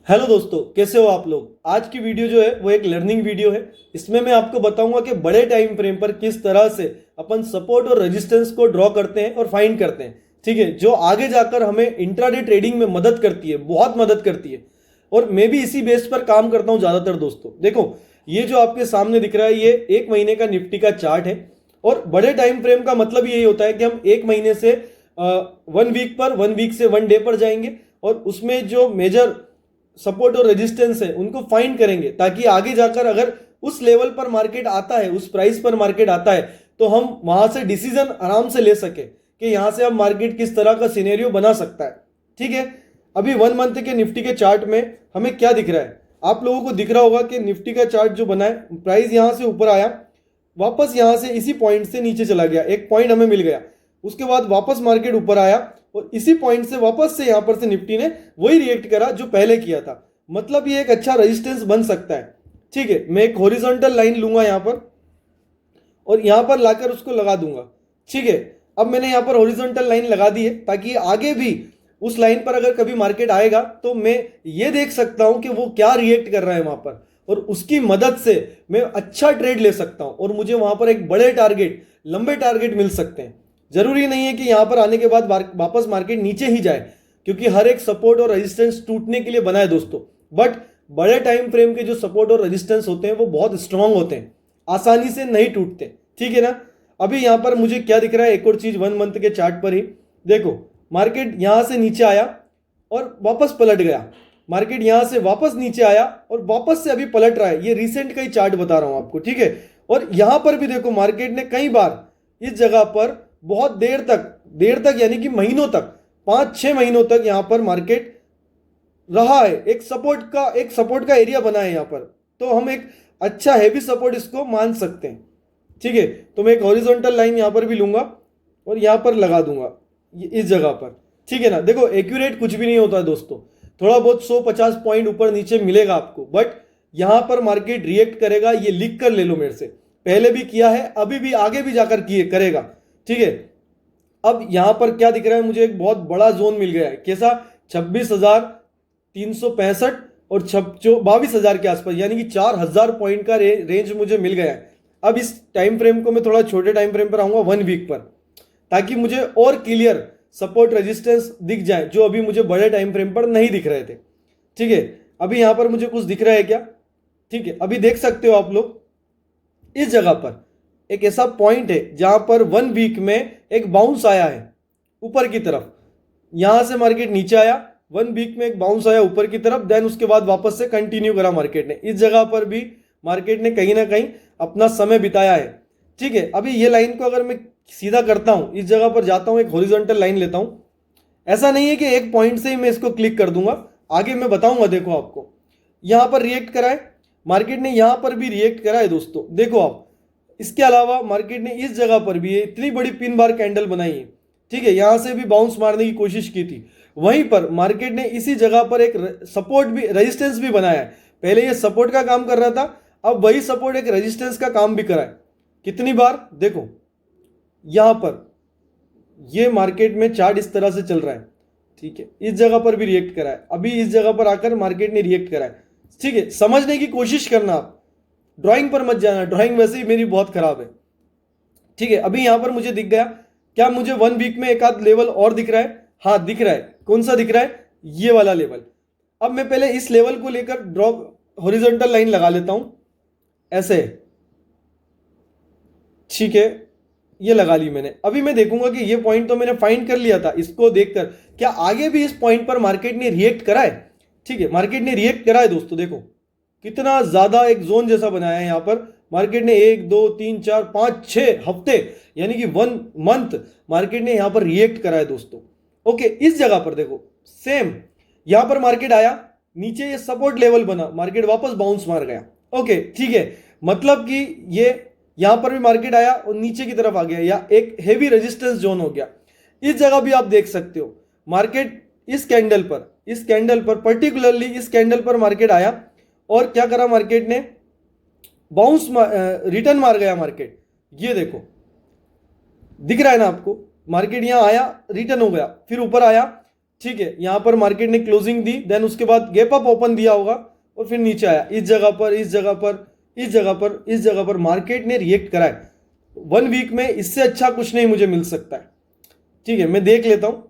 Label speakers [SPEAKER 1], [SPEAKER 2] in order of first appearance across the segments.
[SPEAKER 1] Hello दोस्तों, कैसे हो आप लोग। आज की वीडियो जो है वो एक लर्निंग वीडियो है। इसमें मैं आपको बताऊंगा कि बड़े टाइम फ्रेम पर किस तरह से अपन सपोर्ट और रेजिस्टेंस को ड्रॉ करते हैं और फाइंड करते हैं। ठीक है, जो आगे जाकर हमें इंट्राडे ट्रेडिंग में मदद करती है, बहुत मदद करती है। और मैं भी इसी बेस पर काम करता हूं ज़्यादातर। दोस्तों देखो, ये जो आपके सामने दिख रहा है ये एक महीने का निफ्टी का चार्ट है। और बड़े टाइम फ्रेम का मतलब यही होता है कि हम एक महीने से 1 वीक पर, 1 वीक से 1 डे पर जाएंगे और उसमें जो मेजर सपोर्ट और रेजिस्टेंस है उनको फाइंड करेंगे, ताकि आगे जाकर अगर उस लेवल पर मार्केट आता है, उस प्राइस पर मार्केट आता है, तो हम वहां से डिसीजन आराम से ले सके कि यहां से अब मार्केट किस तरह का सिनेरियो बना सकता है। ठीक है, अभी 1 मंथ के निफ्टी के चार्ट में हमें क्या दिख रहा है, आप लोगों को दिख रहा होगा कि निफ्टी का चार्ट जो बना है, प्राइस यहां से ऊपर आया, वापस यहां से इसी पॉइंट से नीचे चला गया, एक पॉइंट हमें मिल गया, उसके बाद वापस मार्केट ऊपर आया और इसी पॉइंट से वापस से यहां पर से निफ्टी ने वही रिएक्ट करा जो पहले किया था। मतलब ये एक अच्छा रेजिस्टेंस बन सकता है। ठीक है, मैं एक हॉरिजॉन्टल लाइन लूंगा यहां पर और यहां पर लाकर उसको लगा दूंगा। ठीक है, अब मैंने यहां पर हॉरिजॉन्टल लाइन लगा दी है, ताकि आगे भी उस लाइन पर अगर कभी मार्केट आएगा तो मैं ये देख सकता हूं कि वो क्या रिएक्ट कर रहा है वहां पर, और उसकी मदद से मैं अच्छा ट्रेड ले सकता हूं और मुझे वहां पर एक बड़े टारगेट, लंबे टारगेट मिल सकते हैं। जरूरी नहीं है कि यहां पर आने के बाद वापस मार्केट नीचे ही जाए, क्योंकि हर एक सपोर्ट और रेजिस्टेंस टूटने के लिए बना है दोस्तों। बट बड़े टाइम फ्रेम के जो सपोर्ट और रेजिस्टेंस होते हैं वो बहुत स्ट्रांग होते हैं, आसानी से नहीं टूटते। ठीक है ना। अभी यहां पर मुझे क्या दिख रहा है, एक और चीज 1 मंथ के चार्ट पर ही देखो, मार्केट यहां से नीचे आया और वापस पलट गया, मार्केट यहां से वापस नीचे आया और वापस से अभी पलट रहा है। ये रिसेंट का ही चार्ट बता रहा हूं आपको। ठीक है, और यहां पर भी देखो, मार्केट ने कई बार इस जगह पर बहुत देर तक यानी कि महीनों तक, 5-6 महीनों तक यहां पर मार्केट रहा है, एक सपोर्ट का एरिया बना है यहां पर। तो हम एक अच्छा हैवी सपोर्ट इसको मान सकते हैं। ठीक है, तो मैं एक हॉरिजॉन्टल लाइन यहां पर भी लूंगा और यहां पर लगा दूंगा इस जगह पर। ठीक है ना। देखो, एक्यूरेट कुछ भी नहीं होता है दोस्तों, थोड़ा बहुत 100-50 पॉइंट ऊपर नीचे मिलेगा आपको, बट यहां पर मार्केट रिएक्ट करेगा, ये लिख कर ले लो मेरे से। पहले भी किया है, अभी भी, आगे भी जाकर किए करेगा। ठीक है, अब यहां पर क्या दिख रहा है, मुझे एक बहुत बड़ा जोन मिल गया है। कैसा? 26,365 और 22,000 के आसपास, यानी कि 4,000 पॉइंट का रेंज मुझे मिल गया है। अब इस टाइम फ्रेम को मैं थोड़ा छोटे टाइम फ्रेम पर आऊंगा, 1 वीक पर, ताकि मुझे और क्लियर सपोर्ट रेजिस्टेंस दिख जाए, जो अभी मुझे बड़े टाइम फ्रेम पर नहीं दिख रहे थे। ठीक है, अभी यहां पर मुझे कुछ दिख रहा है क्या? ठीक है, अभी देख सकते हो आप लोग, इस जगह पर एक ऐसा पॉइंट है जहां पर 1 वीक में एक बाउंस आया है ऊपर की तरफ। यहां से मार्केट नीचे आया, 1 वीक में एक बाउंस आया ऊपर की तरफ, देन उसके बाद वापस से कंटिन्यू करा मार्केट ने। इस जगह पर भी मार्केट ने कहीं ना कहीं अपना समय बिताया है। ठीक है, अभी ये लाइन को अगर मैं सीधा करता हूं, इस जगह पर जाता हूं, एक हॉरिजॉन्टल लाइन लेता हूं। ऐसा नहीं है कि एक पॉइंट से ही मैं इसको क्लिक कर दूंगा, आगे मैं बताऊंगा। देखो, आपको यहां पर रिएक्ट करा है मार्केट ने, यहां पर भी रिएक्ट करा है दोस्तों, देखो आप। इसके अलावा मार्केट ने इस जगह पर भी इतनी बड़ी पिन बार कैंडल बनाई है। ठीक है, यहां से भी बाउंस मारने की कोशिश की थी, वहीं पर मार्केट ने इसी जगह पर एक सपोर्ट भी, रेजिस्टेंस भी बनाया है। पहले ये सपोर्ट का काम कर रहा था, अब वही सपोर्ट एक रेजिस्टेंस का काम भी करा है। कितनी बार देखो, यहां पर ये मार्केट में चार्ट इस तरह से चल रहा है। ठीक है, इस जगह पर भी रिएक्ट करा है, अभी इस जगह पर आकर मार्केट ने रिएक्ट करा है। ठीक है, समझने की कोशिश करना आप, ड्राइंग पर मत जाना, ड्राइंग वैसे ही मेरी बहुत खराब है। ठीक है, अभी यहां पर मुझे दिख गया क्या, मुझे 1 वीक में एक आध लेवल और दिख रहा है। हाँ, दिख रहा है। कौन सा दिख रहा है? ये वाला लेवल। अब मैं पहले इस लेवल को लेकर ड्रॉ हॉरिजॉन्टल लाइन लगा लेता हूं, ऐसे। ठीक है, ये लगा ली मैंने। अभी मैं देखूंगा कि ये पॉइंट तो मैंने फाइंड कर लिया था, इसको देखकर क्या आगे भी इस पॉइंट पर मार्केट ने रिएक्ट करा है। ठीक है, मार्केट ने रिएक्ट करा है दोस्तों, देखो कितना ज्यादा एक जोन जैसा बनाया है यहां पर। मार्केट ने 1, 2, 3, 4, 5, 6 हफ्ते, यानी कि 1 मंथ मार्केट ने यहां पर रिएक्ट करा है दोस्तों। ओके, इस जगह पर देखो, सेम यहां पर मार्केट आया, नीचे ये सपोर्ट लेवल बना, मार्केट वापस बाउंस मार गया। ओके, ठीक है, मतलब कि ये यहां पर भी मार्केट आया और नीचे की तरफ आ गया, या एक हेवी रेजिस्टेंस जोन हो गया। इस जगह भी आप देख सकते हो, मार्केट इस कैंडल पर पर्टिकुलरली इस कैंडल पर मार्केट आया और क्या करा, मार्केट ने बाउंस रिटर्न मार गया मार्केट। ये देखो, दिख रहा है ना आपको, मार्केट यहां आया, रिटर्न हो गया, फिर ऊपर आया, ठीक है, यहां पर मार्केट ने क्लोजिंग दी, देन उसके बाद गैप अप ओपन दिया होगा और फिर नीचे आया। इस जगह पर, इस जगह पर, इस जगह पर, इस जगह पर मार्केट ने रिएक्ट करा है। 1 वीक में इससे अच्छा कुछ नहीं मुझे मिल सकता है। ठीक है, मैं देख लेता हूं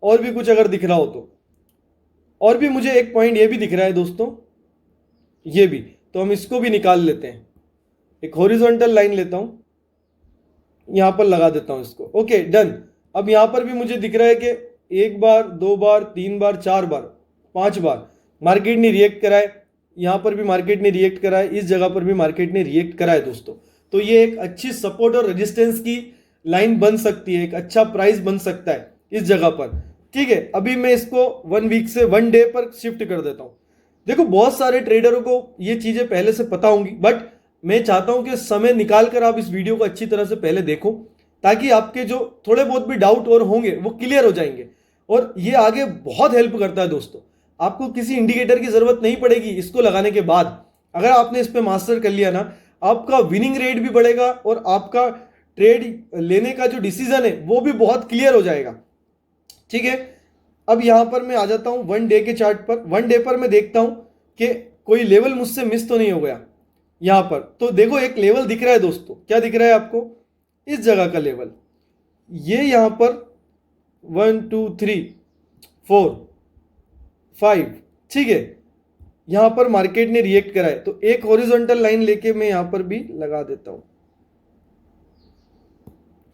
[SPEAKER 1] और भी कुछ अगर दिख रहा हो तो। और भी मुझे एक पॉइंट ये भी दिख रहा है दोस्तों, ये भी, तो हम इसको भी निकाल लेते हैं। एक हॉरिजॉन्टल लाइन लेता हूं, यहां पर लगा देता हूं इसको। Okay, done. अब यहां पर भी मुझे दिख रहा है कि 1 बार, 2 बार, 3 बार, 4 बार, 5 बार मार्केट ने रिएक्ट करा है। यहां पर भी मार्केट ने रिएक्ट करा है, इस जगह पर भी मार्केट ने रिएक्ट करा है दोस्तों। तो ये एक अच्छी सपोर्ट और रेजिस्टेंस की लाइन बन सकती है, एक अच्छा प्राइस बन सकता है इस जगह पर। ठीक है, अभी मैं इसको 1 वीक से 1 डे पर शिफ्ट कर देता हूं। देखो, बहुत सारे ट्रेडरों को ये चीजें पहले से पता होंगी, बट मैं चाहता हूं कि समय निकाल कर आप इस वीडियो को अच्छी तरह से पहले देखो, ताकि आपके जो थोड़े बहुत भी डाउट और होंगे वो क्लियर हो जाएंगे। और ये आगे बहुत हेल्प करता है दोस्तों। आपको किसी इंडिकेटर की जरूरत नहीं पड़ेगी इसको लगाने के बाद। अगर आपने इस पे मास्टर कर लिया ना, आपका विनिंग रेट भी बढ़ेगा और आपका ट्रेड लेने का जो डिसीजन है वो भी बहुत क्लियर हो जाएगा। ठीक है, अब यहां पर मैं आ जाता हूं 1 डे के चार्ट पर। 1 डे पर मैं देखता हूं कि कोई लेवल मुझसे मिस तो नहीं हो गया यहां पर। तो देखो, एक लेवल दिख रहा है दोस्तों, क्या दिख रहा है आपको? इस जगह का लेवल, ये यहां पर 1 2 3 4 5, ठीक है, यहां पर मार्केट ने रिएक्ट करा है। तो एक हॉरिजॉन्टल लाइन लेके मैं यहां पर भी लगा देता हूं।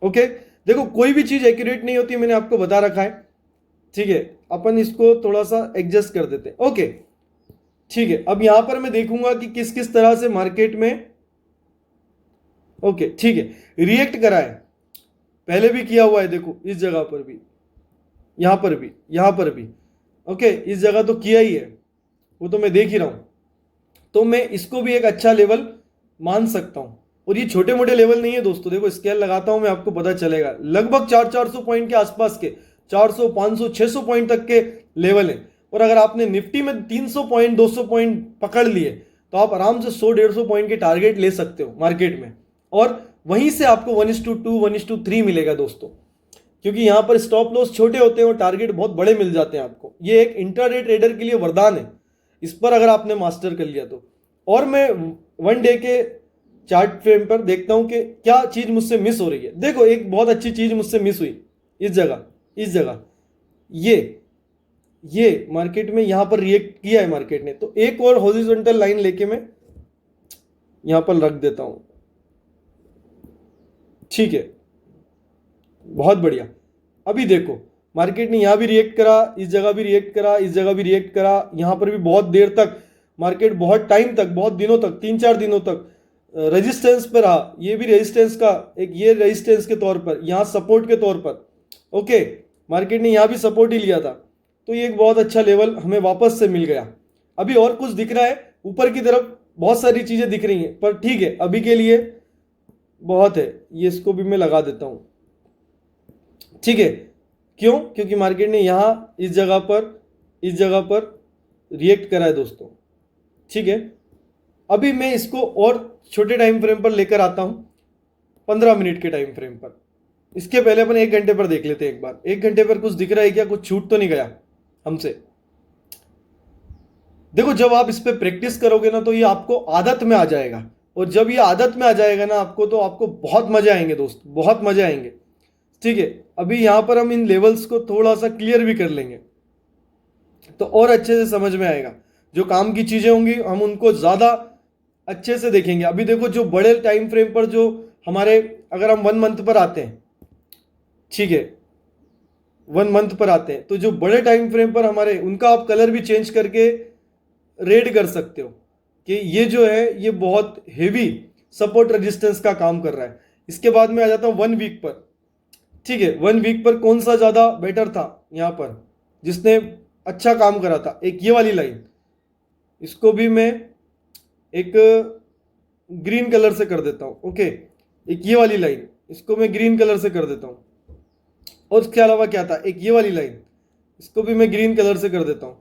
[SPEAKER 1] ओके, देखो, कोई भी चीज एक्यूरेट नहीं होती, मैंने आपको बता रखा है। ठीक है, अपन इसको थोड़ा सा एडजस्ट कर देते हैं। ओके, ठीक है, अब यहां पर मैं देखूंगा कि किस किस तरह से मार्केट में, ओके ठीक है, रिएक्ट करा है। पहले भी किया हुआ है, देखो इस जगह पर भी, यहां पर भी, यहां पर भी। ओके, इस जगह तो किया ही है, वो तो मैं देख ही रहा हूं। तो मैं इसको भी एक अच्छा लेवल मान सकता हूं। और ये छोटे मोटे लेवल नहीं है दोस्तों। देखो, स्केल लगाता हूं मैं, आपको पता चलेगा, लगभग 400 पॉइंट के आसपास के, 400, 500, 600 पॉइंट तक के लेवल है। और अगर आपने निफ्टी में 300 पॉइंट, 200 पॉइंट पकड़ लिए, तो आप आराम से 100-150 पॉइंट के टारगेट ले सकते हो मार्केट में। और वहीं से आपको 1:2, 1:3 मिलेगा दोस्तों, क्योंकि यहां पर स्टॉप लॉस छोटे होते हैं और टारगेट बहुत बड़े मिल जाते हैं आपको। ये एक इंट्राडे ट्रेडर के लिए वरदान है, इस पर अगर आपने मास्टर कर लिया तो। और मैं 1 डे के चार्ट फ्रेम पर देखता हूं कि क्या चीज मुझसे मिस हो रही है। देखो, एक बहुत अच्छी चीज मुझसे मिस हुई, इस जगह, इस जगह, ये मार्केट में यहां पर रिएक्ट किया है मार्केट ने। तो एक और हॉरिजॉन्टल लाइन लेके मैं यहां पर रख देता हूं। ठीक है, बहुत बढ़िया। अभी देखो, मार्केट ने यहां भी रिएक्ट करा, इस जगह भी रिएक्ट करा, इस जगह भी रिएक्ट करा, यहां पर भी बहुत देर तक मार्केट, बहुत टाइम तक, बहुत दिनों तक, 3-4 दिनों तक रेजिस्टेंस पर रहा। ये भी रेजिस्टेंस का एक, ये रेजिस्टेंस के तौर पर, यहां सपोर्ट के तौर पर। ओके, मार्केट ने यहां भी सपोर्ट ही लिया था। तो ये एक बहुत अच्छा लेवल हमें वापस से मिल गया। अभी और कुछ दिख रहा है ऊपर की तरफ, बहुत सारी चीजें दिख रही हैं, पर ठीक है, अभी के लिए बहुत है। ये इसको भी मैं लगा देता हूं। ठीक है, क्यों? क्योंकि मार्केट ने यहां इस जगह पर, इस जगह पर रिएक्ट करा है दोस्तों। ठीक है, अभी मैं इसको और छोटे टाइम फ्रेम पर लेकर आता हूं, 15 मिनट के टाइम फ्रेम पर। इसके पहले अपन 1 घंटे पर देख लेते हैं एक बार। 1 घंटे पर कुछ दिख रहा है क्या? कुछ छूट तो नहीं गया हमसे? देखो, जब आप इस पे प्रैक्टिस करोगे ना, तो ये आपको आदत में आ जाएगा। और जब ये आदत में आ जाएगा ना आपको, तो आपको बहुत मजे आएंगे दोस्त, बहुत मजे आएंगे। ठीक है, अभी यहां पर हम इन लेवल्स को थोड़ा सा क्लियर भी कर लेंगे, तो और अच्छे से समझ में आएगा। जो काम की चीजें होंगी हम उनको ज्यादा अच्छे से देखेंगे। अभी देखो, जो बड़े टाइम फ्रेम पर, जो हमारे, अगर हम 1 मंथ पर आते हैं, ठीक है, 1 मंथ पर आते हैं, तो जो बड़े टाइम फ्रेम पर हमारे, उनका आप कलर भी चेंज करके रेड कर सकते हो कि ये जो है ये बहुत हेवी सपोर्ट रेजिस्टेंस का काम कर रहा है। इसके बाद में आ जाता हूं 1 वीक पर। ठीक है, 1 वीक पर कौन सा ज्यादा बेटर था यहां पर, जिसने अच्छा काम करा था? एक ये वाली लाइन, इसको भी मैं एक ग्रीन कलर से कर देता हूं। ओके, एक ये वाली लाइन, इसको मैं ग्रीन कलर से कर देता हूं। और इसके अलावा क्या था? एक ये वाली लाइन, इसको भी मैं ग्रीन कलर से कर देता हूं।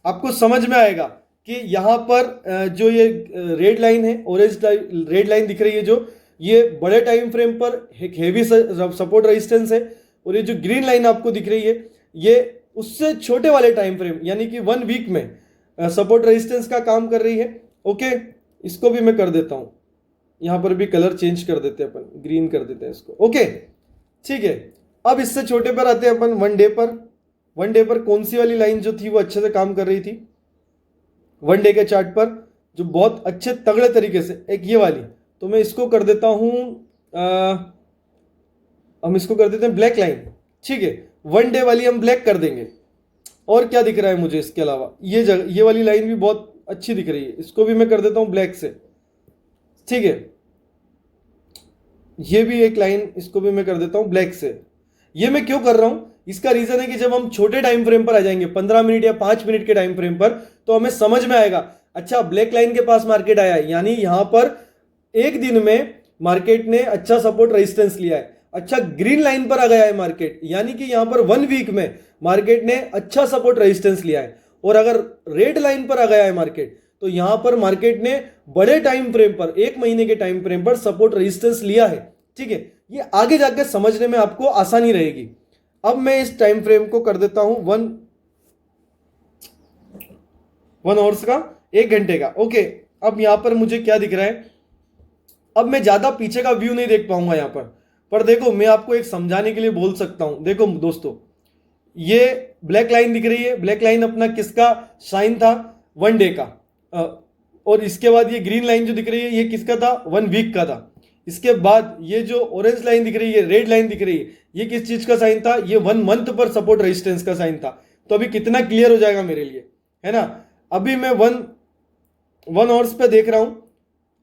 [SPEAKER 1] आपको समझ में आएगा कि यहां पर जो ये रेड लाइन है, ऑरेंज रेड लाइन दिख रही है, जो ये बड़े टाइम फ्रेम पर एक हेवी सपोर्ट रेजिस्टेंस है। और ये जो ग्रीन लाइन आपको दिख रही है, ये उससे छोटे वाले टाइम फ्रेम यानी कि 1 वीक में सपोर्ट रेजिस्टेंस का काम कर रही है। ओके, इसको भी मैं कर देता हूं, यहां पर भी कलर चेंज कर देते हैं अपन, ग्रीन कर देते हैं इसको। ओके ठीक है, अब इससे छोटे पर आते हैं अपन 1 डे पर। 1 डे पर कौन सी वाली लाइन जो थी वो अच्छे से काम कर रही थी 1 डे के चार्ट पर, जो बहुत अच्छे तगड़े तरीके से, एक ये वाली, तो मैं इसको कर देता हूं, हम इसको कर देते हैं ब्लैक लाइन। ठीक है, 1 डे वाली हम ब्लैक कर देंगे। और क्या दिख रहा है मुझे इसके अलावा, ये वाली लाइन भी बहुत अच्छी दिख रही है, इसको भी मैं कर देता हूं ब्लैक से। ठीक है, ये भी एक लाइन, इसको भी मैं कर देता हूं ब्लैक से। ये मैं क्यों कर रहा हूं, इसका रीजन है कि जब हम छोटे टाइम फ्रेम पर आ जाएंगे 15 मिनट या 5 मिनट के टाइम फ्रेम पर, तो हमें समझ में आएगा अच्छा ब्लैक लाइन के पास मार्केट आया है, यानी यहां पर एक दिन में मार्केट ने अच्छा सपोर्ट रेजिस्टेंस लिया है। अच्छा ग्रीन लाइन पर आ गया है मार्केट, यानी कि यहां पर 1 वीक में मार्केट ने अच्छा सपोर्ट रेजिस्टेंस लिया है। और अगर रेड लाइन पर आ गया है मार्केट, तो यहां पर मार्केट ने बड़े टाइम फ्रेम पर, 1 महीने के टाइम फ्रेम पर सपोर्ट रेजिस्टेंस लिया है। ठीक है, ये आगे जाकर समझने में आपको आसानी रहेगी। अब मैं इस टाइम फ्रेम को कर देता हूं 1 आवर्स का, 1 घंटे का। ओके, अब यहां पर मुझे क्या दिख रहा है, अब मैं ज्यादा पीछे का व्यू नहीं देख पाऊंगा यहां पर देखो मैं आपको एक समझाने के लिए बोल सकता हूं। देखो दोस्तों, ये ब्लैक लाइन दिख रही है, ब्लैक लाइन अपना किसका साइन था, 1 डे का। और इसके बाद ये ग्रीन लाइन जो दिख रही है ये किसका था, 1 वीक का था। इसके बाद ये जो ऑरेंज लाइन दिख रही है, रेड लाइन दिख रही है, ये किस चीज का साइन था, ये 1 मंथ पर सपोर्ट रेजिस्टेंस का साइन था। तो अभी कितना क्लियर हो जाएगा मेरे लिए, है ना। अभी मैं 1 आवर्स पे देख रहा हूं,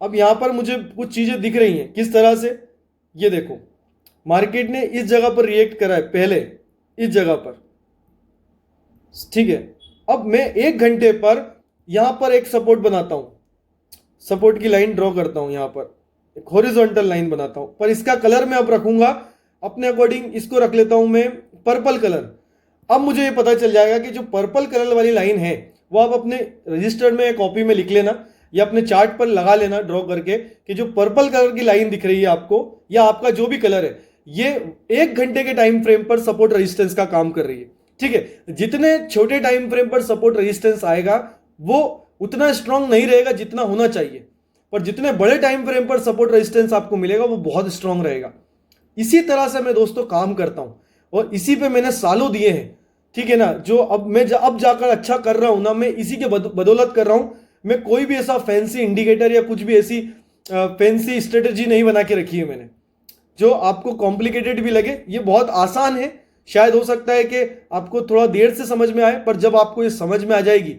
[SPEAKER 1] अब यहां पर मुझे कुछ चीजें दिख रही हैं किस तरह से, ये देखो मार्केट ने इस जगह पर रिएक्ट करा है पहले, इस जगह पर। ठीक है, अब मैं 1 घंटे पर यहां पर एक सपोर्ट बनाता हूं, सपोर्ट की लाइन ड्रॉ करता हूं, यहां पर एक हॉरिजॉन्टल लाइन बनाता हूं, पर इसका कलर मैं अब रखूंगा अपने अकॉर्डिंग, इसको रख लेता हूं मैं पर्पल कलर। अब मुझे ये पता चल जाएगा कि जो पर्पल कलर वाली लाइन है वो आप अपने रजिस्टर में, कॉपी में लिख लेना या अपने चार्ट पर लगा लेना ड्रॉ करके, कि जो पर्पल कलर की लाइन दिख रही है आपको, या आपका जो भी कलर है, ये 1 घंटे के टाइम फ्रेम पर सपोर्ट रेजिस्टेंस का काम कर रही है। ठीक है, जितने छोटे टाइम फ्रेम पर सपोर्ट रेजिस्टेंस आएगा वो उतना स्ट्रांग नहीं रहेगा जितना होना चाहिए, पर जितने बड़े टाइम फ्रेम पर सपोर्ट रेजिस्टेंस आपको मिलेगा वो बहुत स्ट्रांग रहेगा। इसी तरह से मैं दोस्तों काम करता हूं और इसी पे मैंने सालों दिए हैं। ठीक है ना, जो अब जाकर अच्छा कर रहा हूं ना, मैं इसी के बदौलत कर रहा हूं। मैं कोई भी ऐसा फैंसी इंडिकेटर या कुछ भी ऐसी फैंसी स्ट्रेटेजी नहीं बना के रखी है मैंने, जो आपको कॉम्प्लिकेटेड भी लगे। ये बहुत आसान है, शायद हो सकता है कि आपको थोड़ा देर से समझ में आए, पर जब आपको ये समझ में आ जाएगी,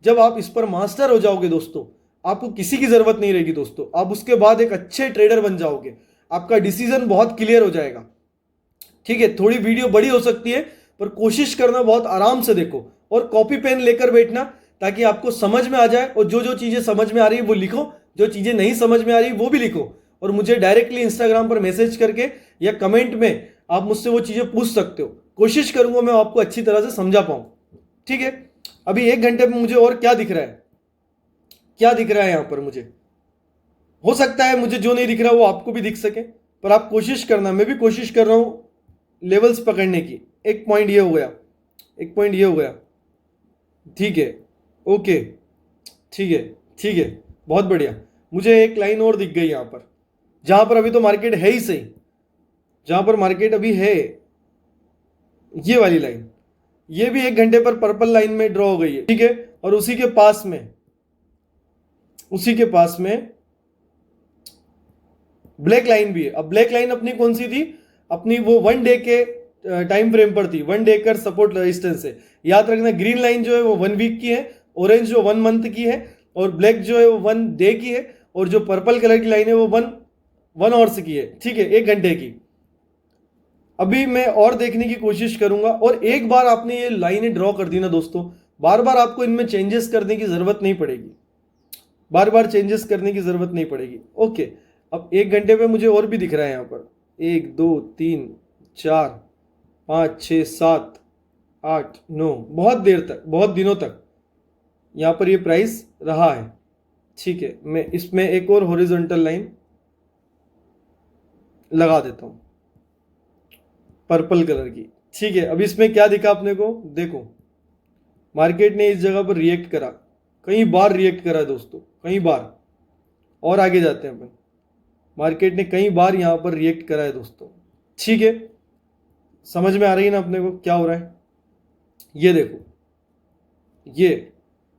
[SPEAKER 1] जब आप इस पर मास्टर हो जाओगे दोस्तों, आपको किसी की जरूरत नहीं रहेगी दोस्तों। आप उसके बाद एक अच्छे ट्रेडर बन जाओगे, आपका डिसीजन बहुत क्लियर हो जाएगा। ठीक है, थोड़ी वीडियो बड़ी हो सकती है, पर कोशिश करना बहुत आराम से देखो और कॉपी पेन लेकर बैठना, ताकि आपको समझ में आ जाए। और जो जो चीजें समझ में आ रही है वो लिखो, जो चीजें नहीं समझ में आ रही वो भी लिखो, और मुझे डायरेक्टली इंस्टाग्राम पर मैसेज करके या कमेंट में आप मुझसे वो चीजें पूछ सकते हो। कोशिश करूंगा मैं आपको अच्छी तरह से समझा पाऊं। ठीक है, अभी 1 घंटे में मुझे और क्या दिख रहा है, क्या दिख रहा है यहां पर मुझे, हो सकता है मुझे जो नहीं दिख रहा वो आपको भी दिख सके, पर आप कोशिश करना। मैं भी कोशिश कर रहा हूं लेवल्स पकड़ने की। एक पॉइंट ये हो गया, एक पॉइंट ये हो गया। ठीक है, ओके, ठीक है, ठीक है, बहुत बढ़िया। मुझे एक लाइन और दिख गई यहां पर, जहां पर अभी तो मार्केट है ही सही, जहां पर मार्केट अभी है, ये वाली लाइन, ये भी 1 घंटे पर पर्पल लाइन में ड्रॉ हो गई है। ठीक है, और उसी के पास में ब्लैक लाइन भी है। अब ब्लैक लाइन अपनी कौन सी थी, अपनी वो 1 डे के टाइम फ्रेम पर थी, 1 डे का सपोर्ट रेजिस्टेंस है। याद रखना, ग्रीन लाइन जो है वो 1 वीक की है, ऑरेंज जो 1 मंथ की है, और ब्लैक जो है वो 1 डे की है, और जो पर्पल कलर की लाइन है वो 1 आवर्स की है। ठीक है, 1 घंटे की। अभी मैं और देखने की कोशिश करूंगा, और एक बार आपने ये लाइनें ड्रॉ कर दी ना दोस्तों, बार बार आपको इनमें चेंजेस करने की जरूरत नहीं पड़ेगी, बार बार चेंजेस करने की जरूरत नहीं पड़ेगी। ओके, अब 1 घंटे पे मुझे और भी दिख रहा है यहां पर, 1 2 3 4 5 6 7 8 9, बहुत देर तक, बहुत दिनों तक यहां पर ये प्राइस रहा है। ठीक है, मैं इसमें एक और हॉरिजॉन्टल लाइन लगा देता हूं पर्पल कलर की। ठीक है, अब इसमें क्या दिखा अपने को, देखो मार्केट ने इस जगह पर रिएक्ट करा, कई बार रिएक्ट करा दोस्तों, कई बार। और आगे जाते हैं अपन, मार्केट ने कई बार यहां पर रिएक्ट करा है दोस्तों। ठीक है, समझ में आ रही है ना अपने को क्या हो रहा है। ये देखो, ये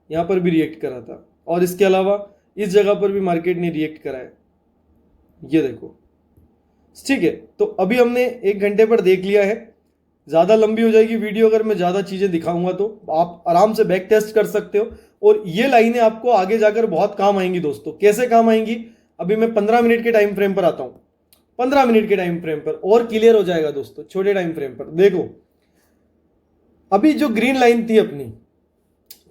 [SPEAKER 1] यहां पर भी रिएक्ट करा था, और इसके अलावा इस जगह पर भी मार्केट ने रिएक्ट करा है, ये देखो। ठीक है, तो अभी हमने 1 घंटे पर देख लिया है। ज़्यादा लंबी हो जाएगी वीडियो अगर मैं ज़्यादा चीज़ें दिखाऊंगा, तो आप आराम से बैक टेस्ट कर सकते हो। और ये लाइनें आपको आगे जाकर बहुत काम आएंगी दोस्तों। कैसे काम आएंगी, अभी मैं 15 मिनट के टाइम फ्रेम पर आता हूँ। 15 मिनट के टाइम फ्रेम पर और क्लियर हो जाएगा दोस्तों। छोटे टाइम फ्रेम पर देखो, अभी जो ग्रीन लाइन थी अपनी,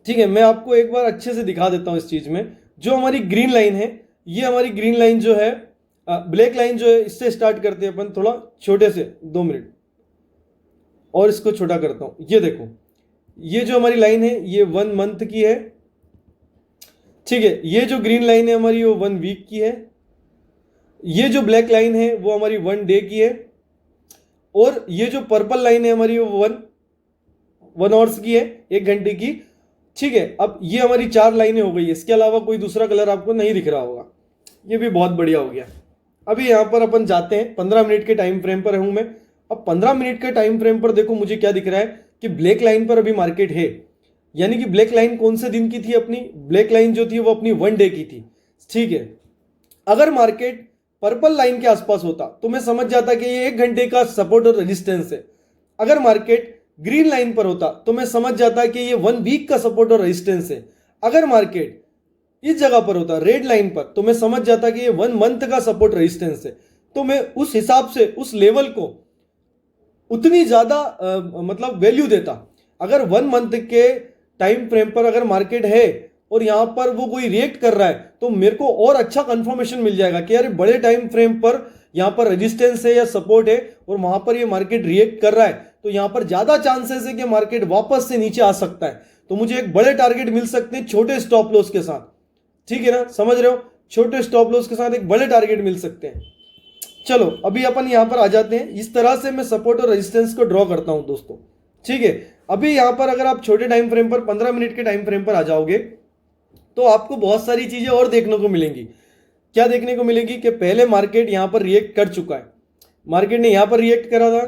[SPEAKER 1] ठीक है, मैं आपको एक बार अच्छे से दिखा देता हूँ इस चीज़ में। जो हमारी ग्रीन लाइन है, ये हमारी ग्रीन लाइन जो है, ब्लैक लाइन जो है, इससे स्टार्ट करते हैं अपन थोड़ा छोटे से, 2 मिनट और इसको छोटा करता हूं। ये देखो, ये जो हमारी लाइन है ये 1 मंथ की है। ठीक है, ये जो ग्रीन लाइन है हमारी वो 1 वीक की है। ये जो ब्लैक लाइन है वो हमारी 1 डे की है। और ये जो पर्पल लाइन है हमारी वो 1 आवर्स की है, 1 घंटे की। ठीक है, अब ये हमारी 4 लाइनें हो गई। इसके अलावा कोई दूसरा कलर आपको नहीं दिख रहा होगा, ये भी बहुत बढ़िया हो गया। अभी यहां पर अपन जाते हैं, 15 मिनट के टाइम फ्रेम पर हूं मैं। अब 15 मिनट के टाइम फ्रेम पर देखो मुझे क्या दिख रहा है कि ब्लैक लाइन पर अभी मार्केट है। यानी कि ब्लैक लाइन कौन से दिन की थी अपनी, ब्लैक लाइन जो थी वो अपनी 1 डे की थी। ठीक है, अगर मार्केट पर्पल लाइन के आसपास होता तो मैं समझ जाता कि ये 1 घंटे का सपोर्ट और रेजिस्टेंस है। अगर मार्केट ग्रीन लाइन पर होता तो मैं समझ जाता कि ये 1 वीक का सपोर्ट और रेजिस्टेंस है। अगर मार्केट इस जगह पर होता रेड लाइन पर तो मैं समझ जाता कि ये 1 मंथ का सपोर्ट रेजिस्टेंस है। तो मैं उस हिसाब से उस लेवल को उतनी ज्यादा मतलब वैल्यू देता। अगर 1 मंथ के टाइम फ्रेम पर अगर मार्केट है और यहां पर वो कोई रिएक्ट कर रहा है तो मेरे को और अच्छा कंफर्मेशन मिल जाएगा कि यार बड़े टाइम फ्रेम पर यहां पर रेजिस्टेंस है या सपोर्ट है और वहां पर ये मार्केट रिएक्ट कर रहा है, तो यहां पर ज्यादा चांसेस है कि मार्केट वापस से नीचे आ सकता है। तो मुझे एक बड़े टारगेट मिल सकते हैं छोटे स्टॉप लॉस के साथ। ठीक है ना, समझ रहे हो, छोटे स्टॉप लॉस के साथ एक बड़े टारगेट मिल सकते हैं। चलो अभी अपन यहां पर आ जाते हैं। इस तरह से मैं सपोर्ट और रेजिस्टेंस को ड्रॉ करता हूं दोस्तों। ठीक है, अभी यहां पर अगर आप छोटे टाइम फ्रेम पर 15 मिनट के टाइम फ्रेम पर आ जाओगे तो आपको बहुत सारी चीजें और देखने को मिलेंगी। क्या देखने को मिलेगी कि पहले मार्केट यहां पर रिएक्ट कर चुका है। मार्केट ने यहां पर रिएक्ट करा था,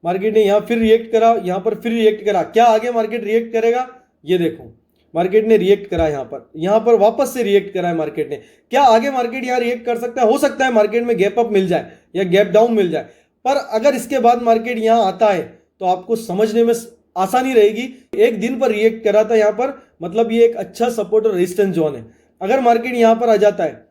[SPEAKER 1] मार्केट ने यहां फिर रिएक्ट करा, यहां पर फिर रिएक्ट करा। क्या आगे मार्केट रिएक्ट करेगा, ये देखो मार्केट ने रिएक्ट करा, यहां पर वापस से रिएक्ट करा है मार्केट ने। क्या आगे मार्केट यहां रिएक्ट कर सकता है, हो सकता है मार्केट में गैप अप मिल जाए या गैप डाउन मिल जाए। पर अगर इसके बाद मार्केट यहां आता है तो आपको समझने में आसानी रहेगी। एक दिन पर रिएक्ट करा था यहां पर, मतलब ये एक अच्छा सपोर्ट और रेजिस्टेंस जोन है। अगर मार्केट यहां पर आ जाता है,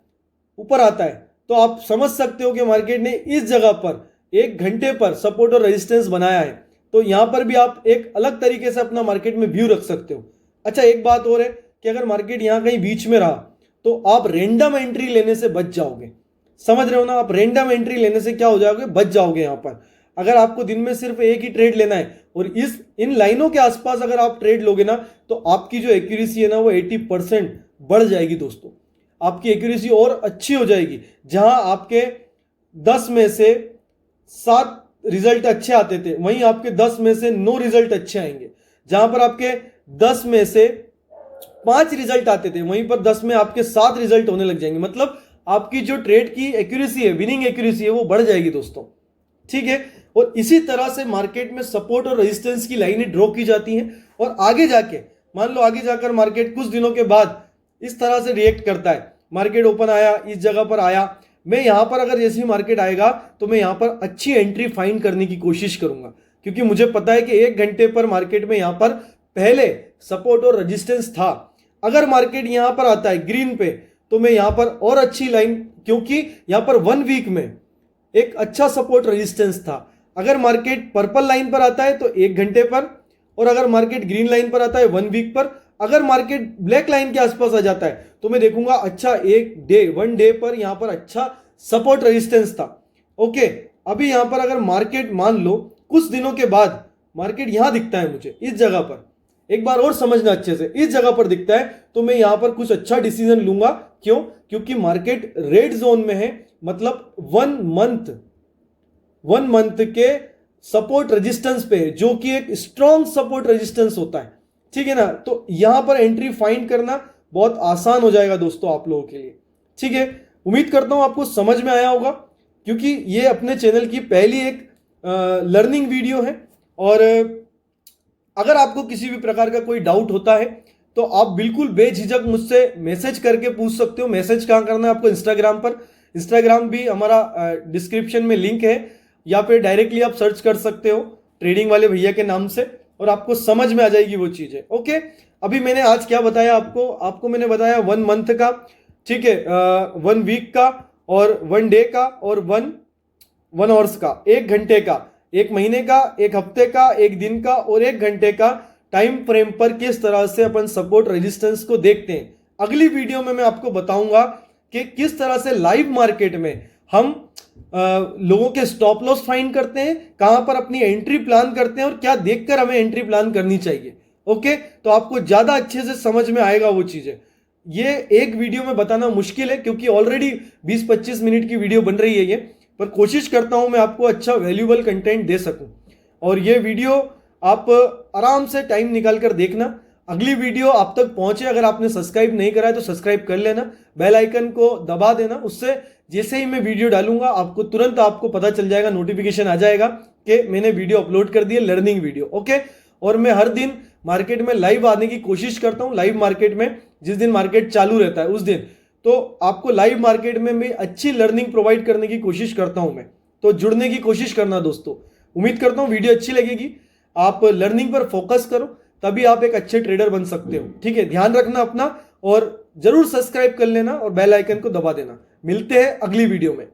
[SPEAKER 1] ऊपर आता है, तो आप समझ सकते हो कि मार्केट ने इस जगह पर 1 घंटे पर सपोर्ट और रेजिस्टेंस बनाया है। तो यहां पर भी आप एक अलग तरीके से अपना मार्केट में व्यू रख सकते हो। अच्छा, एक बात और है कि अगर मार्केट यहां कहीं बीच में रहा तो आप रेंडम एंट्री लेने से बच जाओगे। समझ रहे हो ना, आप रेंडम एंट्री लेने से क्या हो जाओगे, बच जाओगे। यहां पर अगर आपको दिन में सिर्फ एक ही ट्रेड लेना है और इन लाइनों के आसपास अगर आप ट्रेड लोगे ना तो आपकी जो एक्यूरेसी है ना वो 80% बढ़ जाएगी दोस्तों। आपकी एक्यूरेसी और अच्छी हो जाएगी। जहां आपके 10 में से 7 रिजल्ट अच्छे आते थे वहीं आपके 10 में से 9 रिजल्ट अच्छे आएंगे। जहां पर आपके 10 में से 5 रिजल्ट आते थे वहीं पर 10 में आपके 7 रिजल्ट होने लग जाएंगे। मतलब आपकी जो ट्रेड की एक्यूरेसी है, विनिंग एक्यूरेसी है, वो बढ़ जाएगी दोस्तों। ठीक है, और इसी तरह से मार्केट में सपोर्ट और रेजिस्टेंस की लाइनें ड्रॉ की जाती हैं। और आगे जाके मान लो आगे जाकर मार्केट कुछ दिनों के बाद इस तरह से रिएक्ट करता है। मार्केट ओपन आया, इस जगह पर आया, मैं यहां पर अगर जैसे ही मार्केट आएगा तो मैं यहां पर अच्छी एंट्री फाइंड करने की कोशिश करूंगा, क्योंकि मुझे पता है कि 1 घंटे पर मार्केट में यहां पर पहले सपोर्ट और रेजिस्टेंस था। अगर मार्केट यहां पर आता है ग्रीन पे तो मैं यहां पर और अच्छी लाइन, क्योंकि यहां पर 1 वीक में एक अच्छा सपोर्ट रेजिस्टेंस था। अगर मार्केट पर्पल लाइन पर आता है तो 1 घंटे पर, और अगर मार्केट ग्रीन लाइन पर आता है 1 वीक पर। अगर मार्केट ब्लैक लाइन के आसपास आ जाता है तो मैं देखूंगा अच्छा 1 डे पर यहां पर अच्छा सपोर्ट रेजिस्टेंस था। ओके, अभी यहां पर अगर मार्केट मान लो कुछ दिनों के बाद मार्केट यहां दिखता है मुझे इस जगह पर, एक बार और समझना अच्छे से, इस जगह पर दिखता है तो मैं यहां पर कुछ अच्छा डिसीजन लूंगा। क्यों, क्योंकि मार्केट रेड जोन में है। मतलब 1 मंथ के सपोर्ट रेजिस्टेंस पे है, जो कि एक स्ट्रॉन्ग सपोर्ट रेजिस्टेंस होता है, ठीक है ना। तो यहां पर एंट्री फाइंड करना बहुत आसान हो जाएगा दोस्तों आप लोगों के लिए, ठीक है। उम्मीद करता हूं आपको समझ में आया होगा, क्योंकि ये अपने चैनल की पहली एक लर्निंग वीडियो है। और अगर आपको किसी भी प्रकार का कोई डाउट होता है तो आप बिल्कुल बेझिझक मुझसे मैसेज करके पूछ सकते हो। मैसेज कहाँ करना है आपको? इंस्टाग्राम पर। इंस्टाग्राम भी हमारा डिस्क्रिप्शन में लिंक है, या फिर डायरेक्टली आप सर्च कर सकते हो ट्रेडिंग वाले भैया के नाम से, और आपको समझ में आ जाएगी वो चीज़ें। ओके, अभी मैंने आज क्या बताया आपको मैंने बताया 1 मंथ का, ठीक है, 1 वीक का, और 1 डे का, और 1 आवर्स का, 1 घंटे का, 1 महीने का, 1 हफ्ते का, 1 दिन का, और 1 घंटे का टाइम फ्रेम पर किस तरह से अपन सपोर्ट रेजिस्टेंस को देखते हैं। अगली वीडियो में मैं आपको बताऊंगा कि किस तरह से लाइव मार्केट में हम लोगों के स्टॉप लॉस फाइंड करते हैं, कहां पर अपनी एंट्री प्लान करते हैं, और क्या देखकर हमें एंट्री प्लान करनी चाहिए। ओके, तो आपको ज्यादा अच्छे से समझ में आएगा वो चीजें। ये एक वीडियो में बताना मुश्किल है, क्योंकि ऑलरेडी 20-25 मिनट की वीडियो बन रही है ये, पर कोशिश करता हूं मैं आपको अच्छा वैल्यूएबल कंटेंट दे सकूं। और ये वीडियो आप आराम से टाइम निकाल कर देखना। अगली वीडियो आप तक पहुंचे, अगर आपने सब्सक्राइब नहीं करा है तो सब्सक्राइब कर लेना, बेल आइकन को दबा देना। उससे जैसे ही मैं वीडियो डालूंगा आपको तुरंत आपको पता चल जाएगा, नोटिफिकेशन आ जाएगा कि मैंने वीडियो अपलोड कर दी है, लर्निंग वीडियो। ओके, और मैं हर दिन मार्केट में लाइव आने की कोशिश करता हूं। लाइव मार्केट में जिस दिन मार्केट चालू रहता है उस दिन तो आपको लाइव मार्केट में मैं अच्छी लर्निंग प्रोवाइड करने की कोशिश करता हूं मैं। तो जुड़ने की कोशिश करना दोस्तों। उम्मीद करता हूं वीडियो अच्छी लगेगी। आप लर्निंग पर फोकस करो, तभी आप एक अच्छे ट्रेडर बन सकते हो, ठीक है। ध्यान रखना अपना, और जरूर सब्सक्राइब कर लेना और बेल आइकन को दबा देना। मिलते हैं अगली वीडियो में।